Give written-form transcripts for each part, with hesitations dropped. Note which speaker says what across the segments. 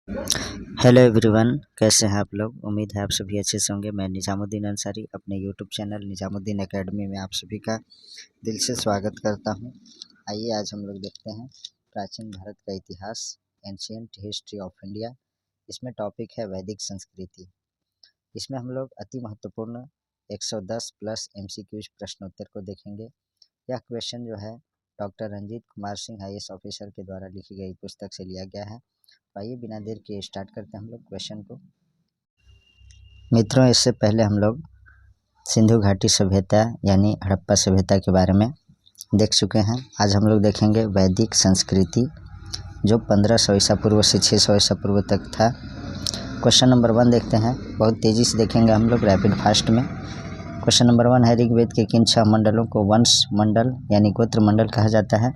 Speaker 1: Hello everyone, कैसे हैं आप लोग। उम्मीद है आप सभी अच्छे से होंगे। मैं निजामुद्दीन अंसारी अपने यूट्यूब चैनल निजामुद्दीन एकेडमी में आप सभी का दिल से स्वागत करता हूं। आइए आज हम लोग देखते हैं प्राचीन भारत का इतिहास, एंशिएंट हिस्ट्री ऑफ इंडिया। इसमें टॉपिक है वैदिक संस्कृति। इसमें हम लोग अति महत्वपूर्ण 110 प्लस MCQs प्रश्नोत्तर को देखेंगे। यह क्वेश्चन जो है doctor Ranjit Kumar Singh IAS officer के द्वारा लिखी गई पुस्तक से लिया गया है। आइए बिना देर के स्टार्ट करते हैं हम लोग क्वेश्चन को। मित्रों, इससे पहले हम लोग सिंधु घाटी सभ्यता यानी हड़प्पा सभ्यता के बारे में देख चुके हैं। आज हम लोग देखेंगे वैदिक संस्कृति, जो 1500 ईसा पूर्व से 600 ईसा पूर्व तक था। क्वेश्चन नंबर 1 देखते हैं, बहुत तेज़ी से देखेंगे हम लोग, रैपिड फास्ट में। क्वेश्चन नंबर 1 है, ऋग्वेद के किन 6 मंडलों को वंश मंडल यानी गोत्र मंडल कहा जाता है।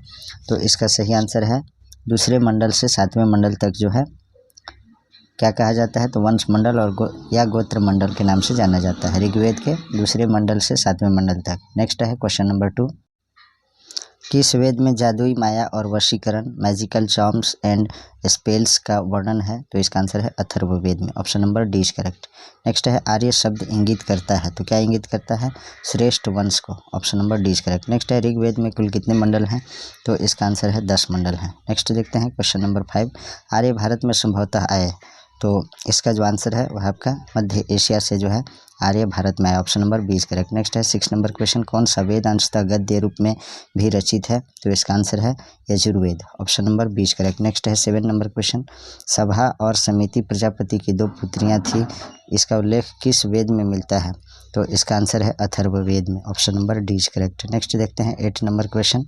Speaker 1: तो इसका सही आंसर है दूसरे मंडल से 7वें मंडल तक जो है क्या कहा जाता है, तो वंश मंडल और या गोत्र मंडल के नाम से जाना जाता है। ऋग्वेद के दूसरे मंडल से 7वें मंडल तक। नेक्स्ट है क्वेश्चन नंबर 2, किस वेद में जादुई माया और वशीकरण मैजिकल चार्म्स एंड स्पेल्स का वर्णन है। तो इसका आंसर है अथर्ववेद में। Option number D is correct. Next है, आर्य शब्द इंगित करता है, तो क्या इंगित करता है, श्रेष्ठ वंश को। Option number D is correct. Next है, ऋग्वेद में कुल कितने मंडल हैं, तो इसका आंसर है 10 मंडल हैं। नेक्स्ट देखते हैं क्वेश्चन नंबर 5, आर्य भारत में संभवतः आए, तो इसका जो आंसर है वह आपका मध्य एशिया से जो है आर्य भारत में आया। Option number 20 correct. नेक्स्ट है 6 नंबर क्वेश्चन, कौन सा वेद अंशतः गद्य रूप में भी रचित है, तो इसका आंसर है Yajurveda. Option number 20 correct. Next है 7 नंबर क्वेश्चन, सभा और समिति प्रजापति की 2 पुत्रियां थी, इसका उल्लेख किस वेद में मिलता है, तो इसका आंसर है अथर्ववेद में। Option number D is correct. Next देखते हैं 8 नंबर क्वेश्चन,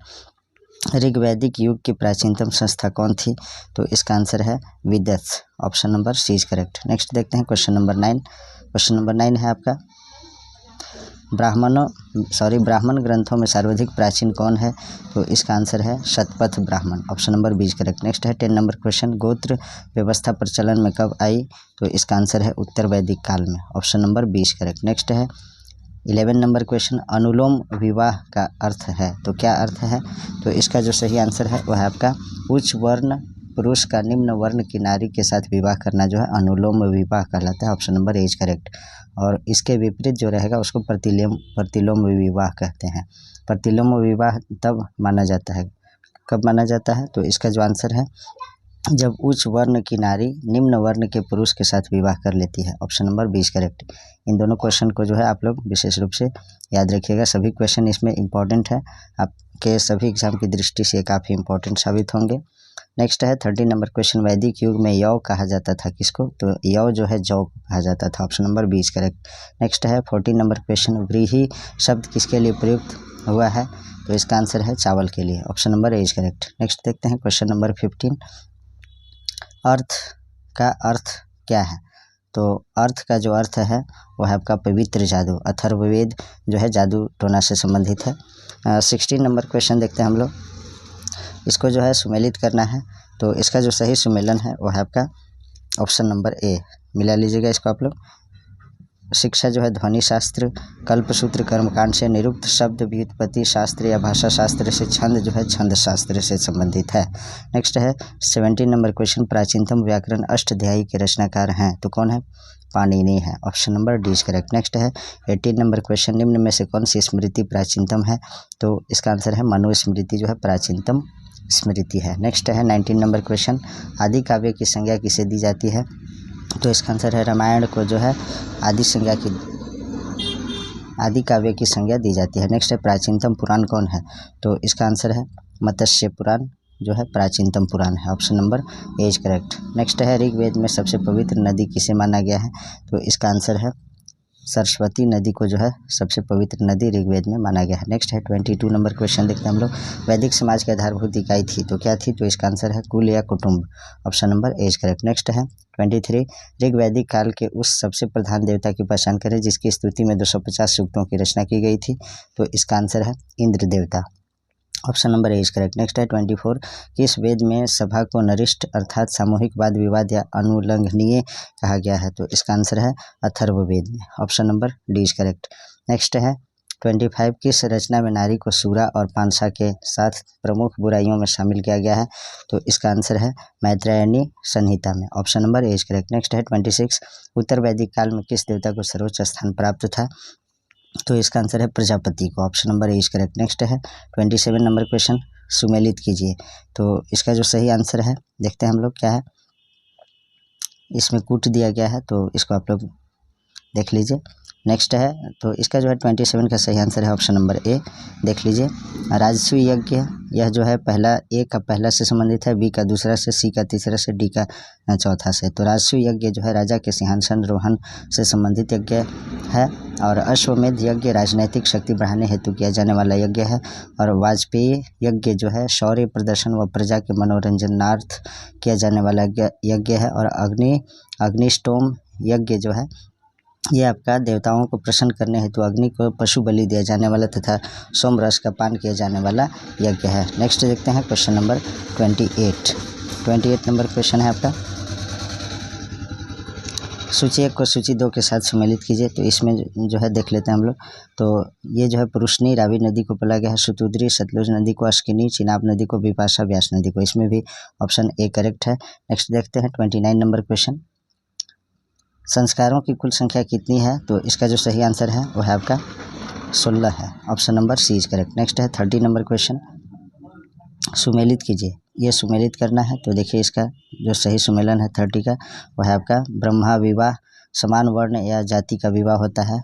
Speaker 1: ऋग्वैदिक युग की प्राचीनतम संस्था कौन थी, तो इसका आंसर है विदथ। Option number C is correct. Next देखते हैं क्वेश्चन नंबर 9। क्वेश्चन नंबर 9 है आपका, ब्राह्मण ग्रंथों में सर्वाधिक प्राचीन कौन है, तो इसका आंसर है Shatapatha Brahmana. Option number 20 correct. Next है 10 नंबर क्वेश्चन, गोत्र व्यवस्था प्रचलन में कब आई, तो इसका आंसर है उत्तर वैदिक काल में। Option number 20 correct. नेक्स्ट है 11 नंबर क्वेश्चन, अनुलोम विवाह का अर्थ है, तो क्या अर्थ है, तो इसका जो सही आंसर है वह है आपका उच्च वर्ण पुरुष का निम्न वर्ण की नारी के साथ विवाह करना जो है अनुलोम विवाह कहलाता है। Option number A is correct. और इसके विपरीत जो रहेगा उसको प्रतिलोम विवाह कहते हैं। प्रतिलोम विवाह तब माना जाता है, कब माना जाता है, तो इसका जो आंसर है जब उच्च वर्ण की नारी निम्न वर्ण के पुरुष के साथ विवाह कर लेती है। Option number 20 correct. इन दोनों क्वेश्चन को जो है आप लोग विशेष रूप से याद रखिएगा, सभी क्वेश्चन इसमें इम्पॉर्टेंट है, आपके सभी एग्जाम की दृष्टि से काफ़ी इम्पोर्टेंट साबित होंगे। नेक्स्ट है 13 नंबर क्वेश्चन, वैदिक युग में यौ कहा जाता था किसको, तो यौ जो है जौ कहा जाता था। Option number 20 correct. नेक्स्ट है 14 नंबर क्वेश्चन, व्रीहि शब्द किसके लिए प्रयुक्त हुआ है, तो इसका आंसर है चावल के लिए। Option number A is correct. Next देखते हैं क्वेश्चन नंबर 15, अर्थ का अर्थ क्या है, तो अर्थ का जो अर्थ है वह है आपका पवित्र जादू। अथर्ववेद जो है जादू टोना से संबंधित है। 16 नंबर क्वेश्चन देखते हैं हम लोग, इसको जो है सुमेलित करना है, तो इसका जो सही सुमेलन है वह है आपका ऑप्शन नंबर ए, मिला लीजिएगा इसको आप लोग। शिक्षा जो है ध्वनि शास्त्र, कल्पसूत्र कर्मकांड से, निरुक्त शब्द व्युत्पत्ति शास्त्र या भाषा शास्त्र से, छंद जो है छंद शास्त्र से संबंधित है। नेक्स्ट है 17 नंबर क्वेश्चन, प्राचीनतम व्याकरण अष्टाध्यायी के रचनाकार हैं, तो कौन है, पाणिनि है। Option number D is correct. Next है 18 नंबर क्वेश्चन, निम्न में से कौन सी स्मृति प्राचीनतम है, तो इसका आंसर है मनुस्मृति जो है प्राचीनतम स्मृति है। नेक्स्ट है 19 नंबर क्वेश्चन, आदि काव्य की संज्ञा किसे दी जाती है, तो इसका आंसर है रामायण को जो है आदि काव्य की संज्ञा दी जाती है। नेक्स्ट है प्राचीनतम पुराण कौन है, तो इसका आंसर है मत्स्य पुराण जो है प्राचीनतम पुराण है। Option number A is correct. Next है ऋग्वेद में सबसे पवित्र नदी किसे माना गया है, तो इसका आंसर है सरस्वती नदी को जो है सबसे पवित्र नदी ऋग्वेद में माना गया है। नेक्स्ट है 22 नंबर क्वेश्चन देखते हैं हम लोग, वैदिक समाज की आधारभूत इकाई थी, तो क्या थी, तो इसका आंसर है कुल या कुटुंब। Option number A is correct. Next है 23, ऋग्वैदिक काल के उस सबसे प्रधान देवता की पहचान करें जिसकी स्तुति में 250 सूक्तों की रचना की गई थी, तो इसका आंसर है इंद्र देवता। Option number A is correct. Next है 24, किस वेद में सभा को नरिष्ठ अर्थात सामूहिक वाद विवाद या अनुल्लंघनीय कहा गया है, तो इसका आंसर है अथर्ववेद में। Option number D is correct. Next है 25 किस रचना में नारी को सूरा और पांसा के साथ प्रमुख बुराइयों में शामिल किया गया है? तो इसका आंसर है मैत्रेयनी संहिता में। Option number A is correct. Next है 26 उत्तर वैदिक काल में किस देवता को सर्वोच्च स्थान प्राप्त था? तो इसका आंसर है प्रजापति को। Option number A is correct. Next है 27 नंबर क्वेश्चन, सुमेलित कीजिए। तो इसका जो सही आंसर है देखते हैं हम लोग क्या है। इसमें कूट दिया गया है तो इसको आप लोग देख लीजिए। नेक्स्ट है तो इसका जो है 27 का सही आंसर है ऑप्शन नंबर ए, देख लीजिए। राजस्व यज्ञ, यह जो है पहला ए का पहला से संबंधित है, बी का दूसरा से, सी का तीसरा से, डी का चौथा से। तो राजस्व यज्ञ जो है राजा के सिंहासन रोहण से संबंधित यज्ञ है। और अश्वमेध यज्ञ राजनैतिक शक्ति बढ़ाने हेतु किया जाने वाला यज्ञ है। और वाजपेयी यज्ञ जो है शौर्य प्रदर्शन व प्रजा के मनोरंजनार्थ किया जाने वाला यज्ञ है। और अग्निष्टोम यज्ञ जो है ये आपका देवताओं को प्रसन्न करने हेतु अग्नि को पशु बलि दिया जाने वाला तथा सोम रस का पान किया जाने वाला यज्ञ है। नेक्स्ट देखते हैं क्वेश्चन नंबर 28 नंबर क्वेश्चन है आपका। सूची 1 को सूची 2 के साथ सम्मिलित कीजिए। तो इसमें जो है देख लेते हैं हम लोग। तो ये जो है पुरुषनी रावी नदी को बोला गया है, शतुद्री सतलुज नदी को, अश्किनी चिनाब नदी को, बिपाशा व्यास नदी को। इसमें भी ऑप्शन ए करेक्ट है। नेक्स्ट देखते हैं 29 नंबर क्वेश्चन, संस्कारों की कुल संख्या कितनी है? तो इसका जो सही आंसर है वो है आपका 16 है। Option number C is correct. Next है 30 नंबर क्वेश्चन, सुमेलित कीजिए। ये सुमेलित करना है तो देखिए इसका जो सही सुमेलन है 30 का वो है आपका ब्रह्मा विवाह, समान वर्ण या जाति का विवाह होता है।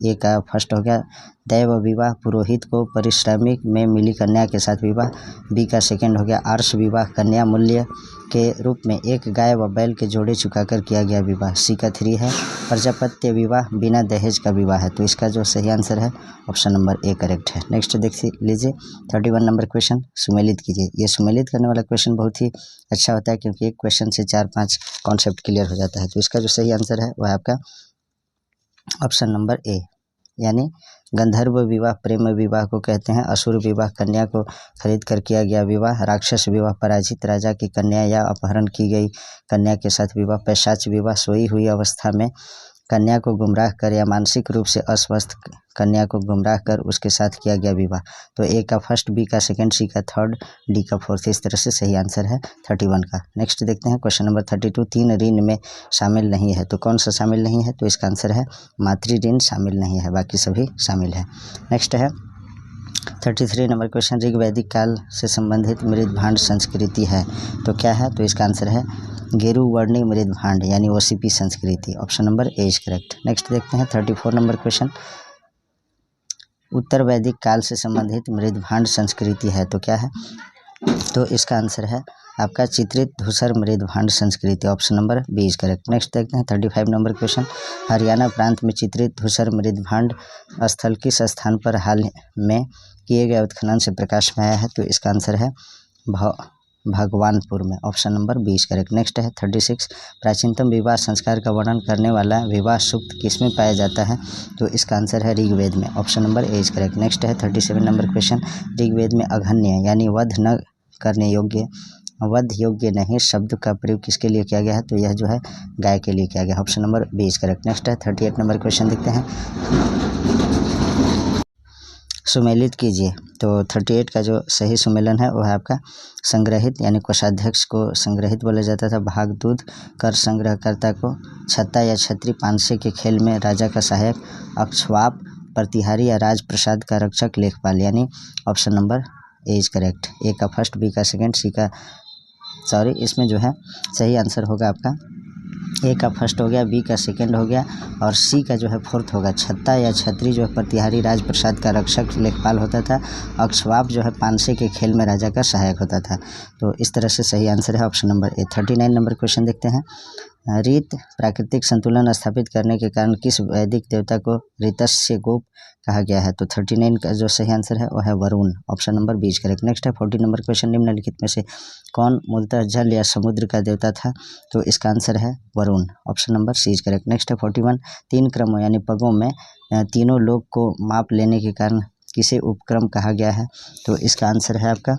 Speaker 1: ए का फर्स्ट हो गया दैव विवाह, पुरोहित को परिश्रमिक में मिली कन्या के साथ विवाह। बी का सेकंड हो गया आर्ष विवाह, कन्या मूल्य के रूप में एक गाय व बैल के जोड़े चुकाकर किया गया विवाह। सी का 3 है प्रजापत्य विवाह, बिना दहेज का विवाह है। तो इसका जो सही आंसर है ऑप्शन नंबर ए करेक्ट है। नेक्स्ट देख लीजिए 31 नंबर क्वेश्चन, सुमेलित कीजिए। ये सुमेलित करने वाला क्वेश्चन बहुत ही अच्छा होता है क्योंकि एक क्वेश्चन से 4-5 कॉन्सेप्ट क्लियर हो जाता है। तो इसका जो सही आंसर है वह आपका ऑप्शन नंबर ए, यानी गंधर्व विवाह प्रेम विवाह को कहते हैं। असुर विवाह कन्या को खरीद कर किया गया विवाह। राक्षस विवाह पराजित राजा की कन्या या अपहरण की गई कन्या के साथ विवाह। पैशाच विवाह सोई हुई अवस्था में कन्या को गुमराह कर या मानसिक रूप से अस्वस्थ कन्या को गुमराह कर उसके साथ किया गया विवाह। तो ए का फर्स्ट, बी का सेकंड, सी का थर्ड, डी का फोर्थ, इस तरह से सही आंसर है 31 का। नेक्स्ट देखते हैं क्वेश्चन नंबर 32, 3 ऋण में शामिल नहीं है। तो कौन सा शामिल नहीं है? तो इसका आंसर है मातृ ऋण शामिल नहीं है, बाकी सभी शामिल है। नेक्स्ट है 33 नंबर क्वेश्चन, ऋग वैदिक काल से संबंधित मृद भांड संस्कृति है तो क्या है? तो इसका आंसर है गेरु वर्णी मृद भांड यानी ओसीपी संस्कृति। Option number A is correct. Next देखते हैं 34 नंबर क्वेश्चन, उत्तर वैदिक काल से संबंधित मृद भांड संस्कृति है तो क्या है? तो इसका आंसर है आपका चित्रित धूसर मृद भांड संस्कृति। Option number B is correct. Next देखते हैं 35 नंबर क्वेश्चन, हरियाणा प्रांत में चित्रित धूसर मृद भांड स्थल किस स्थान पर हाल में किए गए उत्खनन से प्रकाश में आया है? तो इसका आंसर है भगवानपुर में। Option number 20 correct. नेक्स्ट है 36, प्राचीनतम विवाह संस्कार का वर्णन करने वाला विवाह सूक्त किसमें पाया जाता है? तो इसका आंसर है ऋग्वेद में। Option number A is correct. Next है 37 नंबर क्वेश्चन, ऋग्वेद में अघन्य यानी वध न करने योग्य, वध योग्य नहीं शब्द का प्रयोग किसके लिए किया गया है? तो यह जो है गाय के लिए किया गया। Option number B is correct. Next है 38 नंबर क्वेश्चन देखते हैं, सुमेलित कीजिए। तो 38 का जो सही सुमेलन है वो है आपका संग्रहित, यानी कोषाध्यक्ष को संग्रहित बोला जाता था। भाग दूध कर संग्रहकर्ता को, छत्ता या छत्री पांसे के खेल में राजा का सहायक, अक्षवाप प्रतिहारी या राजप्रसाद का रक्षक लेखपाल, यानी option number A is correct. A का फर्स्ट, बी का सेकंड, सी का इसमें जो है सही आंसर होगा आपका ए का फर्स्ट हो गया, बी का सेकंड हो गया और सी का जो है फोर्थ होगा। छत्ता या छत्री जो है प्रतिहारी राजप्रसाद का रक्षक लेखपाल होता था। अक्षवाप जो है पांसे के खेल में राजा का सहायक होता था। तो इस तरह से सही आंसर है ऑप्शन नंबर ए। 39 नंबर क्वेश्चन देखते हैं, ऋत प्राकृतिक संतुलन स्थापित करने के कारण किस वैदिक देवता को ऋतस्य गोप कहा गया है? तो 39 का जो सही आंसर है वो है Varun. Option number B is correct. Next है 40 नंबर क्वेश्चन, निम्नलिखित में से कौन मूलतः जल या समुद्र का देवता था? तो इसका आंसर है Varun. Option number C is correct. Next है 41, 3 क्रमों यानी पगों में तीनों लोग को माप लेने के कारण किसे उपक्रम कहा गया है? तो इसका आंसर है आपका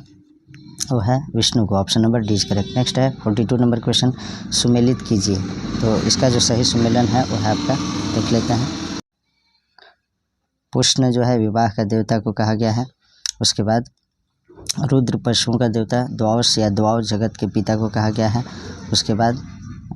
Speaker 1: वो है विष्णु को। Option number D is correct. Next है 42 नंबर क्वेश्चन, सुमेलित कीजिए। तो इसका जो सही सुमेलन है वो है आपका देख लेते हैं, पुष्ण जो है विवाह का देवता को कहा गया है। उसके बाद रुद्र पशुओं का देवता, द्वावश या द्वाव जगत के पिता को कहा गया है। उसके बाद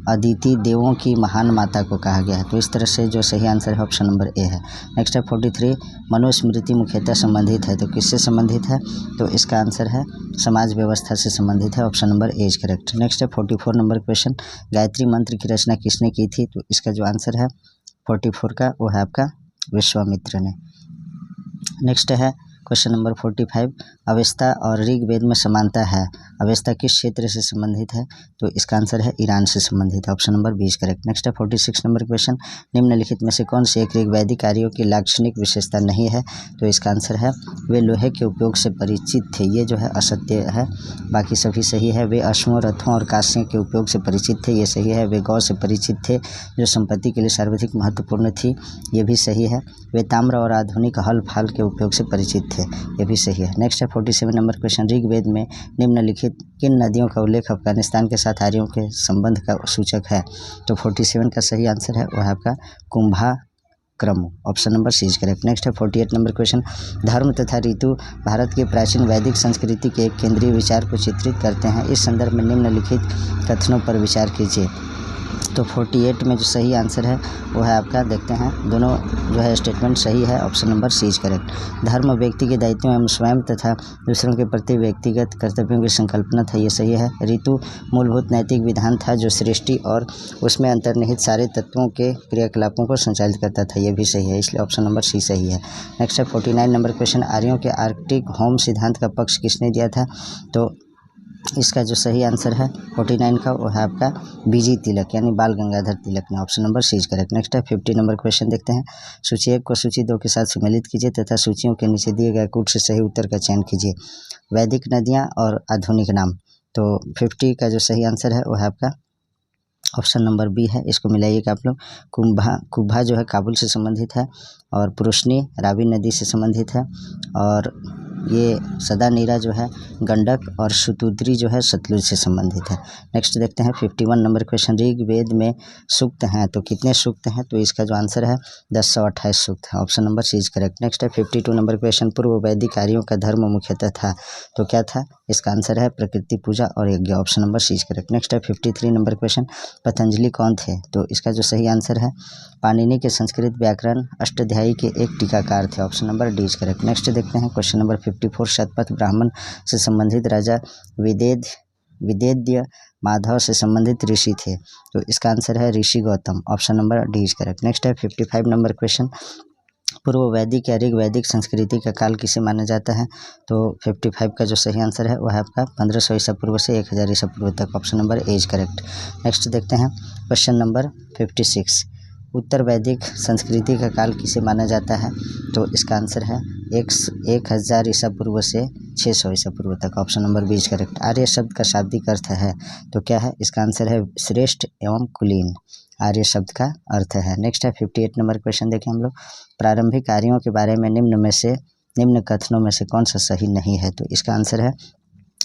Speaker 1: अदिति देवों की महान माता को कहा गया है। तो इस तरह से जो सही आंसर है ऑप्शन नंबर ए है। नेक्स्ट है 43, मनुस्मृति मुख्यतः संबंधित है, तो किससे संबंधित है? तो इसका आंसर है समाज व्यवस्था से संबंधित है, option number A is correct. Next है 44 नंबर क्वेश्चन, गायत्री मंत्र की रचना किसने की थी? तो इसका जो आंसर है 44 का वो है आपका विश्वामित्र ने। नेक्स्ट है क्वेश्चन नंबर 45, अवेस्ता और ऋग्वेद में समानता है, अवेस्ता किस क्षेत्र से संबंधित है? तो इसका आंसर है ईरान से संबंधित है, ऑप्शन नंबर 20 करेक्ट। नेक्स्ट है 46 नंबर क्वेश्चन, निम्नलिखित में से कौन से एक ऋग्वैदिक कार्यों की लाक्षणिक विशेषता नहीं है? तो इसका आंसर है वे लोहे के उपयोग से परिचित थे, ये जो है असत्य है, बाकी सभी सही है। वे अश्वों, रथों और कांस्य के उपयोग से परिचित थे, ये सही है। वे गौ से परिचित थे जो संपत्ति के लिए सर्वाधिक महत्वपूर्ण थी, ये भी सही है। वे ताम्र और आधुनिक हल फाल के उपयोग से परिचित थे, ये भी सही है। नेक्स्ट है 47 नंबर क्वेश्चन, ऋग्वेद में निम्नलिखित किन नदियों का उल्लेख अफगानिस्तान के साथ आर्यों के संबंध का सूचक है? तो 47 का सही आंसर है वह आपका कुंभा क्रमु, option number C is correct. Next है 48 नंबर क्वेश्चन, धर्म तथा ऋतु भारत की प्राचीन वैदिक संस्कृति के एक केंद्रीय विचार को चित्रित करते हैं, इस संदर्भ में निम्नलिखित कथनों पर विचार कीजिए। तो 48 में जो सही आंसर है वो है आपका, देखते हैं दोनों जो है स्टेटमेंट सही है, option number C is correct. धर्म व्यक्ति के दायित्वों एवं स्वयं तथा दूसरों के प्रति व्यक्तिगत कर्तव्यों की संकल्पना था, ये सही है। ऋतु मूलभूत नैतिक विधान था जो सृष्टि और उसमें अंतर्निहित सारे तत्वों के क्रियाकलापों को संचालित करता था, ये भी सही है, इसलिए ऑप्शन नंबर सी सही है। नेक्स्ट है 49 नंबर क्वेश्चन, आर्यों के आर्कटिक होम सिद्धांत का पक्ष किसने दिया था? तो इसका जो सही आंसर है 49 का वो है आपका बीजी तिलक यानी बाल गंगाधर तिलक ने, option number C is correct. Next है 50 नंबर क्वेश्चन देखते हैं, सूची 1 को सूची 2 के साथ सम्मिलित कीजिए तथा सूचियों के नीचे दिए गए कूट से सही उत्तर का चयन कीजिए। वैदिक नदियाँ और आधुनिक नाम, तो 50 का जो सही आंसर है वो है आपका ऑप्शन नंबर बी है, इसको मिलाइएगा आप लोग। कुंभा जो है काबुल से संबंधित है, और पुरुषनी रावी नदी से संबंधित है, और ये सदा नीरा जो है गंडक, और शतुद्री जो है सतलुज से संबंधित है। नेक्स्ट देखते हैं 51 नंबर क्वेश्चन, ऋग्वेद में सूक्त हैं तो कितने सूक्त हैं? तो इसका जो आंसर है 1028 सूक्त है, option number C is correct. Next है 52 नंबर क्वेश्चन, पूर्व वैदिक कार्यों का धर्म मुख्यतः था, तो क्या था? इसका आंसर है प्रकृति पूजा और यज्ञ, option number C is correct. Next है 53 नंबर क्वेश्चन, पतंजलि कौन थे? तो इसका जो सही आंसर है पाणिनि के संस्कृत व्याकरण अष्टाध्यायी के एक टीकाकार थे, option number D is correct. Next देखते हैं क्वेश्चन नंबर 54, शतपथ ब्राह्मण से संबंधित राजा विदेद्य माधव से संबंधित ऋषि थे, तो इसका आंसर है Rishi Gautam, option number D is correct. Next है 55 नंबर क्वेश्चन, पूर्व वैदिक या ऋग वैदिक संस्कृति का काल किसे माना जाता है? तो 55 का जो सही आंसर है वह है आपका 1500 ईसा पूर्व से 1000 ईसा पूर्व तक, option number A is correct. Next देखते हैं क्वेश्चन नंबर 56, उत्तर वैदिक संस्कृति का काल किसे माना जाता है? तो इसका आंसर है 1000 ईसा पूर्व से 600 ईसा पूर्व तक, option number B is correct. आर्य शब्द का शाब्दिक अर्थ है तो क्या है? इसका आंसर है श्रेष्ठ एवं कुलीन, आर्य शब्द का अर्थ है। नेक्स्ट है 58 नंबर क्वेश्चन देखें हम लोग, प्रारंभिक कार्यों के बारे में निम्न कथनों में से कौन सा सही नहीं है? तो इसका आंसर है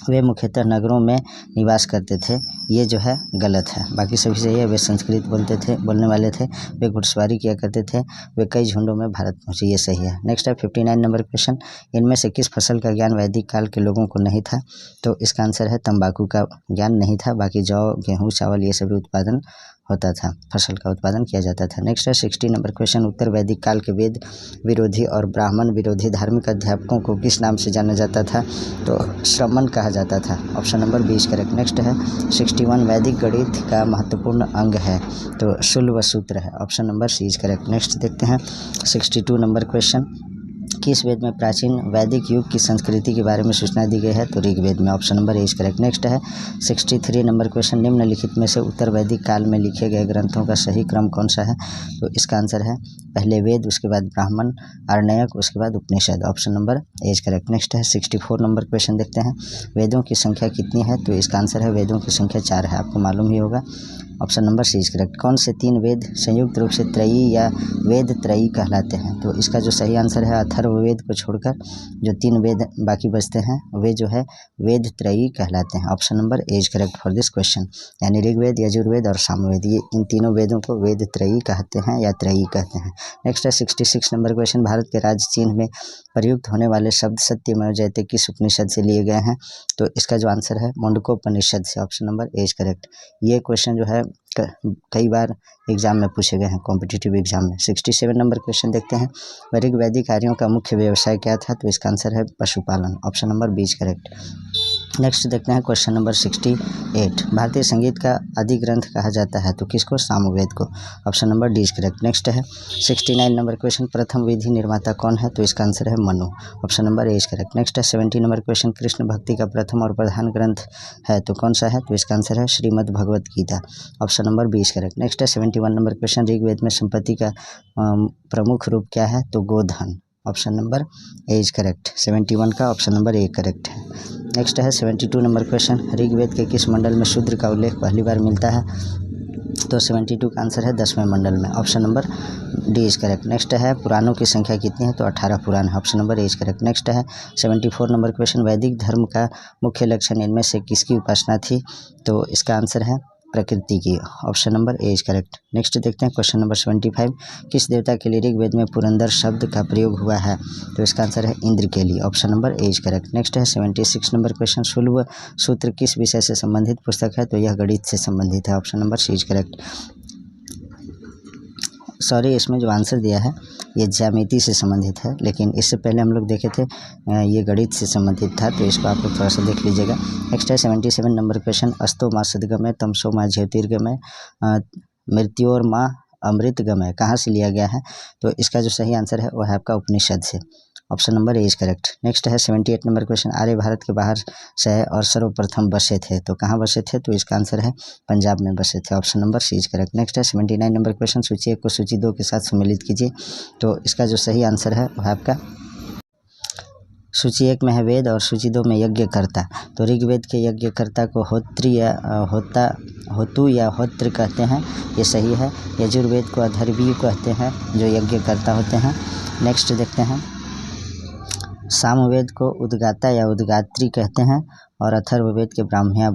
Speaker 1: वे मुख्यतः नगरों में निवास करते थे, ये जो है गलत है, बाकी सभी सही है। वे संस्कृत बोलने वाले थे, वे घुड़सवारी किया करते थे, वे कई झुंडों में भारत पहुंचे, ये सही है। नेक्स्ट है 59 नंबर क्वेश्चन, इनमें से किस फसल का ज्ञान वैदिक काल के लोगों को नहीं था? तो इसका आंसर है तंबाकू का ज्ञान नहीं था, बाकी जौ, गेहूँ, चावल ये सभी उत्पादन होता था, फसल का उत्पादन किया जाता था। नेक्स्ट है 60 नंबर क्वेश्चन, उत्तर वैदिक काल के वेद विरोधी और ब्राह्मण विरोधी धार्मिक अध्यापकों को किस नाम से जाना जाता था? तो श्रमण कहा जाता था, option number B is correct. Next है 61, वैदिक गणित का महत्वपूर्ण अंग है, तो शुल्ब सूत्र है, option number C is correct. Next देखते हैं 62 नंबर क्वेश्चन, किस वेद में प्राचीन वैदिक युग की संस्कृति के बारे में सूचना दी गई है? तो ऋग्वेद में, option number A is correct. Next है 63 नंबर क्वेश्चन, निम्नलिखित में से उत्तर वैदिक काल में लिखे गए ग्रंथों का सही क्रम कौन सा है? तो इसका आंसर है पहले वेद, उसके बाद ब्राह्मण, आरण्यक, उसके बाद Upanishad, option number A is correct. Next है 64 नंबर क्वेश्चन देखते हैं, वेदों की संख्या कितनी है? तो इसका आंसर है वेदों की संख्या 4 है, आपको मालूम ही होगा, option number C is correct. कौन से 3 वेद संयुक्त रूप से त्रयी या वेद त्रयी कहलाते हैं? तो इसका जो सही आंसर है अथर्ववेद को छोड़कर जो 3 वेद बाकी बचते हैं वे जो है वेद त्रयी कहलाते हैं, option number A is correct for this question. यानी ऋग्वेद, यजुर्वेद और सामवेद, ये इन तीनों वेदों को वेद त्रयी कहते हैं या त्रयी कहते हैं। नेक्स्ट है 66 नंबर क्वेश्चन, भारत के राज्य चिन्ह में प्रयुक्त होने वाले शब्द सत्यमेव जयते किस उपनिषद से लिए गए हैं? तो इसका जो आंसर है मुंडकोपनिषद से, option number A is correct. ये क्वेश्चन जो है कई बार एग्जाम में पूछे गए हैं, कॉम्पिटिटिव एग्जाम में। 67 नंबर क्वेश्चन देखते हैं, वैदिक आर्यों का मुख्य व्यवसाय क्या था? तो इसका आंसर है पशुपालन, option number B is correct. Next देखते हैं क्वेश्चन नंबर 68, भारतीय संगीत का आदि ग्रंथ कहा जाता है तो किसको? सामवेद को, option number D is correct. Next है 69 नंबर क्वेश्चन, प्रथम विधि निर्माता कौन है? तो इसका आंसर है Manu, option number A is correct. Next है 70 नंबर क्वेश्चन, कृष्ण भक्ति का प्रथम और प्रधान ग्रंथ है तो कौन सा है? तो इसका आंसर है Shrimad Bhagavad Gita, option number B is correct. Next है 71 नंबर क्वेश्चन, ऋग्वेद में संपत्ति का प्रमुख रूप क्या है? तो गोधन, option number A is correct. 71 का ऑप्शन नंबर ए करेक्ट है। नेक्स्ट है 72 नंबर क्वेश्चन, ऋग्वेद के किस मंडल में शूद्र का उल्लेख पहली बार मिलता है? तो 72 का आंसर है 10वें मंडल में, option number D is correct. Next है पुराणों की संख्या कितनी है? तो 18 पुराण है, option number A is correct. Next है 74 नंबर क्वेश्चन, वैदिक धर्म का मुख्य लक्षण इनमें से किसकी उपासना थी? तो इसका आंसर है प्रकृति की, option number A is correct. Next देखते हैं क्वेश्चन नंबर 75, किस देवता के लिए ऋग्वेद में पुरंदर शब्द का प्रयोग हुआ है? तो इसका आंसर है इंद्र के लिए, option number A is correct. Next है 76 नंबर क्वेश्चन, शुल्ब सूत्र किस विषय से संबंधित पुस्तक है? तो यह गणित से संबंधित है, option number C is correct. Sorry, इसमें जो आंसर दिया है ये ज्यामिति से संबंधित है, लेकिन इससे पहले हम लोग देखे थे ये गणित से संबंधित था, तो इसको आप लोग थोड़ा सा देख लीजिएगा। नेक्स्ट है 77 नंबर क्वेश्चन, अस्तो माँ सदगमय तमसो माँ ज्योतिर्गमय मृत्योर माँ अमृतगमय कहाँ से लिया गया है? तो इसका जो सही आंसर है वो है आपका उपनिषद से, option number A is correct. Next है 78 नंबर क्वेश्चन, आर्य भारत के बाहर से है और सर्वप्रथम बसे थे तो कहाँ बसे थे? तो इसका आंसर है पंजाब में बसे थे, option number C is correct. Next है 79 नंबर क्वेश्चन, सूची 1 को सूची 2 के साथ सम्मिलित कीजिए, तो इसका जो सही आंसर है वो है आपका सूची 1 में है वेद और सूची 2 में यज्ञकर्ता। तो ऋग्वेद के यज्ञकर्ता को होत्री या होतु या होत्र कहते हैं, ये सही है। यजुर्वेद को अधर्वीय कहते हैं जो यज्ञकर्ता होते हैं। नेक्स्ट देखते हैं, सामवेद को उद्गाता या उद्गात्री कहते हैं और अथर्ववेद के ब्राह्मण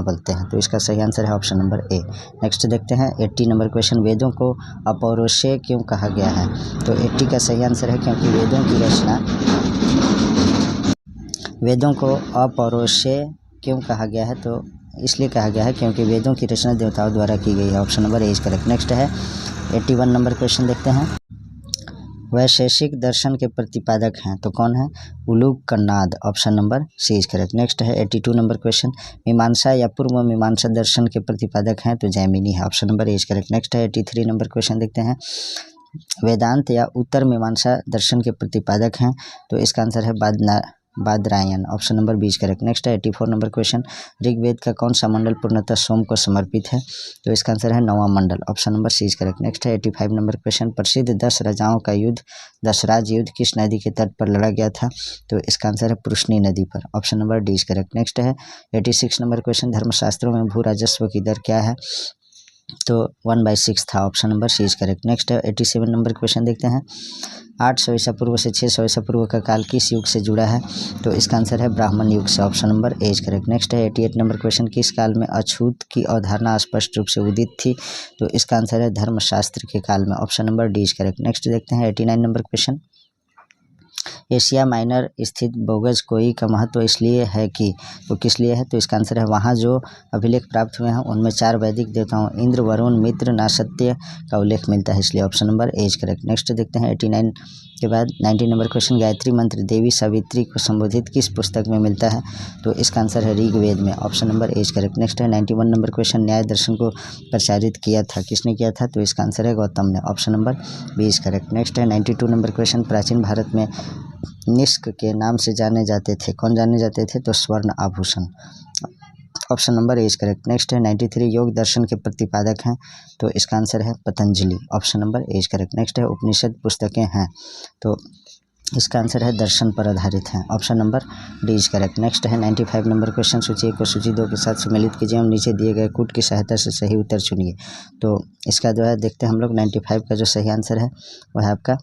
Speaker 1: बोलते हैं, तो इसका सही आंसर है ऑप्शन नंबर ए। नेक्स्ट देखते हैं 80 नंबर क्वेश्चन, वेदों को अपौरुषेय क्यों कहा गया है? तो 80 का सही आंसर है क्योंकि वेदों को अपौरुषेय क्यों कहा गया है? तो इसलिए कहा गया है क्योंकि वेदों की रचना देवताओं द्वारा की गई है, option number A is correct. Next है 81 नंबर क्वेश्चन देखते हैं, वैशेषिक दर्शन के प्रतिपादक हैं तो कौन है? Uluk Kanad, option number C is correct. Next है 82 नंबर क्वेश्चन, मीमांसा या पूर्व मीमांसा दर्शन के प्रतिपादक हैं तो जैमिनी है, option number A is correct. Next है 83 नंबर क्वेश्चन देखते हैं, वेदांत या उत्तर मीमांसा दर्शन के प्रतिपादक हैं तो इसका आंसर है Badarayana, option number B is correct. Next है 84 नंबर क्वेश्चन, ऋग्वेद का कौन सा मंडल पूर्णतः सोम को समर्पित है? तो इसका आंसर है 9वां मंडल, option number C is correct. Next है 85 नंबर क्वेश्चन, प्रसिद्ध 10 राजाओं का युद्ध दशराज युद्ध किस नदी के तट पर लड़ा गया था? तो इसका आंसर है पुरुषनी नदी पर, option number D is correct. Next है 86 नंबर क्वेश्चन, धर्मशास्त्रों में भू राजस्व की दर क्या है? तो 1/6 था, option number C is correct. Next है 87 नंबर क्वेश्चन देखते हैं, 800 ईसा पूर्व से 600 ईसा पूर्व का काल किस युग से जुड़ा है? तो इसका आंसर है ब्राह्मण युग से, option number A is correct. Next है 88 नंबर क्वेश्चन, किस काल में अछूत की अवधारणा स्पष्ट रूप से उदित थी? तो इसका आंसर है धर्मशास्त्र के काल में, option number D is correct. Next देखते हैं 89 नंबर क्वेश्चन, एशिया माइनर स्थित बोगज कोई का महत्व इसलिए है कि, तो किस लिए है? तो इसका आंसर है वहाँ जो अभिलेख प्राप्त हुए हैं उनमें 4 वैदिक देवताओं इंद्र, वरुण, मित्र, नासत्य का उल्लेख मिलता है, इसलिए option number A is correct. Next देखते हैं 89 के बाद 90 नंबर क्वेश्चन, गायत्री मंत्र देवी सावित्री को संबोधित किस पुस्तक में मिलता है? तो इसका आंसर है ऋग्वेद में, option number A is correct. Next है 91 नंबर क्वेश्चन, न्याय दर्शन को प्रचारित किया था, किसने किया था? तो इसका आंसर है गौतम ने, option number B is correct. Next है 92 नंबर क्वेश्चन, प्राचीन भारत में निष्क के नाम से जाने जाते थे, कौन जाने जाते थे? तो स्वर्ण आभूषण, option number A is correct. Next है 93 योग दर्शन के प्रतिपादक हैं तो इसका आंसर है Patanjali, option number A is correct. Next है उपनिषद पुस्तकें हैं तो इसका आंसर है दर्शन पर आधारित हैं, option number D is correct. Next है 95 नंबर क्वेश्चन, सूची 1 को सूची 2 के साथ सम्मिलित कीजिए और नीचे दिए गए कूट की सहायता से सही उत्तर चुनिए। तो इसका जो है देखते हैं हम लोग 95 का जो सही आंसर है वह है आपका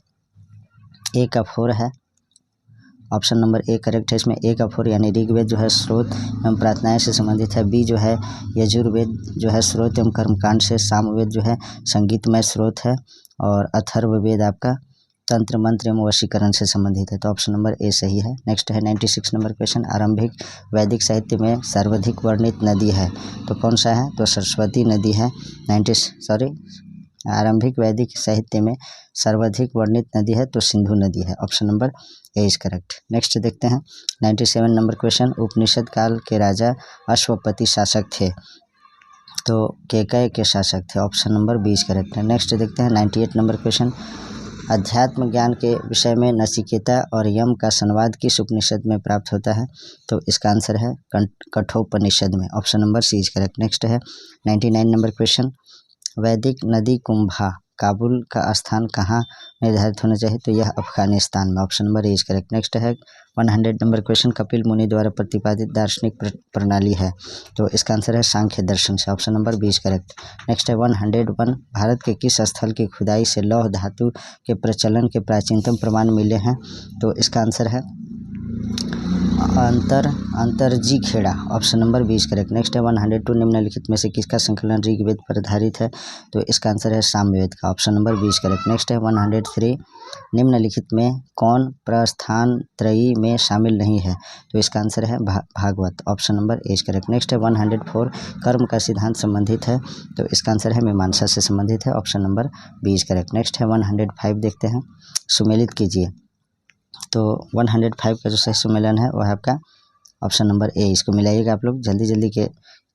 Speaker 1: ए का 4 है, ऑप्शन नंबर ए करेक्ट है। इसमें ए का 4 यानी ऋग्वेद जो है स्रोत एवं प्रार्थनाएं से संबंधित है, बी जो है यजुर्वेद जो है स्रोत एवं कर्मकांड से, सामवेद जो है संगीतमय स्रोत है और अथर्ववेद आपका तंत्र मंत्र एवं वशीकरण से संबंधित है, तो ऑप्शन नंबर ए सही है। नेक्स्ट है 96 नंबर क्वेश्चन, आरंभिक वैदिक साहित्य में सर्वाधिक वर्णित नदी है तो कौन सा है, तो सरस्वती नदी है। आरंभिक वैदिक साहित्य में सर्वाधिक वर्णित नदी है तो सिंधु नदी है, option number A is correct. Next देखते हैं 97 नंबर क्वेश्चन, उपनिषद काल के राजा अश्वपति शासक थे तो केकय के शासक थे, option number B is correct है। नेक्स्ट देखते हैं 98 नंबर क्वेश्चन, अध्यात्म ज्ञान के विषय में नचिकेता और यम का संवाद किस उपनिषद में प्राप्त होता है, तो इसका आंसर है कठोपनिषद में, option number C is correct. Next है 99 नंबर क्वेश्चन, वैदिक नदी कुंभा काबुल का स्थान कहाँ निर्धारित होना चाहिए, तो यह अफगानिस्तान में, option number A is correct. Next है 100 नंबर क्वेश्चन, कपिल मुनि द्वारा प्रतिपादित दार्शनिक प्रणाली है तो इसका आंसर है सांख्य दर्शन से, option number B is correct. Next है 101, भारत के किस स्थल की खुदाई से लौह धातु के प्रचलन के प्राचीनतम प्रमाण मिले हैं, तो इसका आंसर है Atranji Khera, option number 20 correct. Next है 102, निम्नलिखित में से किसका संकलन ऋग्वेद पर आधारित है, तो इसका आंसर है सामवेद का, ऑप्शन नंबर 20 करेक्ट। नेक्स्ट है 103, निम्नलिखित में कौन प्रस्थान त्रयी में शामिल नहीं है, तो इसका आंसर है Bhagavat, option number A correct. Next है 104, कर्म का सिद्धांत संबंधित है तो इसका आंसर है मीमांसा से संबंधित है, ऑप्शन नंबर 20 करेक्ट। नेक्स्ट है 105 देखते हैं, सुमेलित कीजिए, तो 105 का जो सही सुमेलन है वह आपका ऑप्शन नंबर ए, इसको मिलाइएगा आप लोग जल्दी के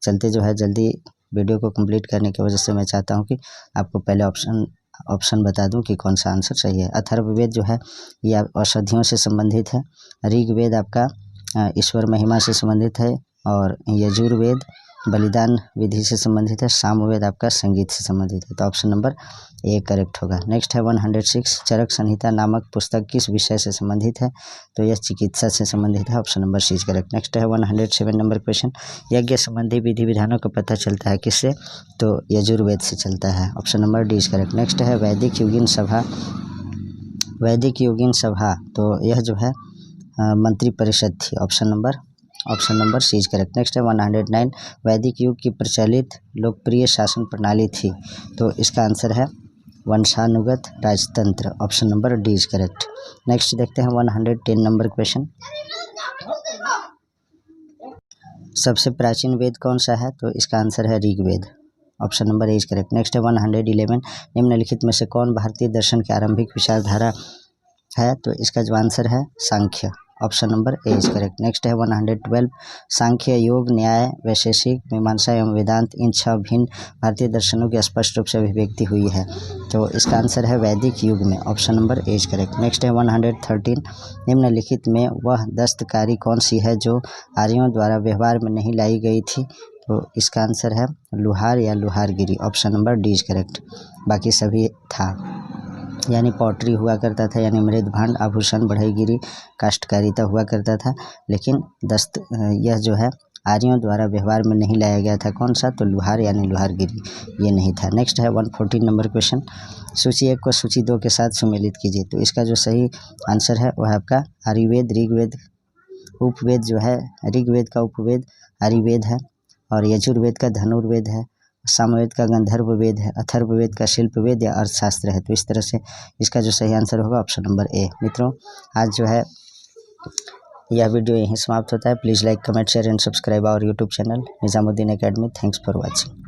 Speaker 1: चलते जो है जल्दी वीडियो को कंप्लीट करने की वजह से मैं चाहता हूं कि आपको पहले ऑप्शन बता दूं कि कौन सा आंसर सही है। अथर्ववेद जो है ये औषधियों से संबंधित है, ऋग्वेद आपका ईश्वर महिमा से संबंधित है और यजुर्वेद बलिदान विधि से संबंधित है, सामवेद आपका संगीत से संबंधित है, तो ऑप्शन नंबर ए करेक्ट होगा। नेक्स्ट है 106, चरक संहिता नामक पुस्तक किस विषय से संबंधित है, तो यह चिकित्सा से संबंधित है, option number C correct. Next है 107 नंबर क्वेश्चन, यज्ञ संबंधी विधि विधानों का पता चलता है किससे, तो यजुर्वेद से चलता है, option number D correct. Next है वैदिक योगिन सभा तो यह जो है मंत्रिपरिषद थी, option number C is correct. Next है 109, वैदिक युग की प्रचलित लोकप्रिय शासन प्रणाली थी तो इसका आंसर है वंशानुगत राजतंत्र, option number D is correct. Next देखते हैं 110 नंबर क्वेश्चन, सबसे प्राचीन वेद कौन सा है, तो इसका आंसर है Rigveda, option number A is correct. Next है 111, निम्नलिखित में से कौन भारतीय दर्शन की आरंभिक विचारधारा है, तो इसका जो आंसर है Samkhya, option number A is correct. Next है 112, सांख्य योग न्याय वैशेषिक मीमांसा एवं वेदांत इन 6 भिन्न भारतीय दर्शनों की स्पष्ट रूप से अभिव्यक्ति हुई है तो इसका आंसर है वैदिक युग में, option number A is correct. Next है 113, निम्नलिखित में वह दस्तकारी कौन सी है जो आर्यों द्वारा व्यवहार में नहीं लाई गई थी, तो इसका आंसर है लुहार या लुहारगिरी, option number D is correct. बाकी सभी था, यानी पॉटरी हुआ करता था, यानी मृद भांड, आभूषण, बढ़ईगिरी, काष्ठकारिता हुआ करता था, लेकिन यह जो है आर्यों द्वारा व्यवहार में नहीं लाया गया था, कौन सा, तो लुहार यानी लुहारगिरी ये नहीं था। नेक्स्ट है 114 नंबर क्वेश्चन, सूची 1 को सूची 2 के साथ सुमेलित कीजिए, तो इसका जो सही आंसर है वह आपका आयुर्वेद ऋग्वेद उपवेद जो है, ऋग्वेद का उपवेद आयुर्वेद है और यजुर्वेद का धनुर्वेद है, सामवेद का गंधर्व वेद है, अथर्ववेद का शिल्प वेद या अर्थशास्त्र है, तो इस तरह से इसका जो सही आंसर होगा ऑप्शन नंबर ए। मित्रों आज जो है यह वीडियो यहीं समाप्त होता है। Please like comment share and subscribe our YouTube channel Nizamuddin academy. Thanks for watching.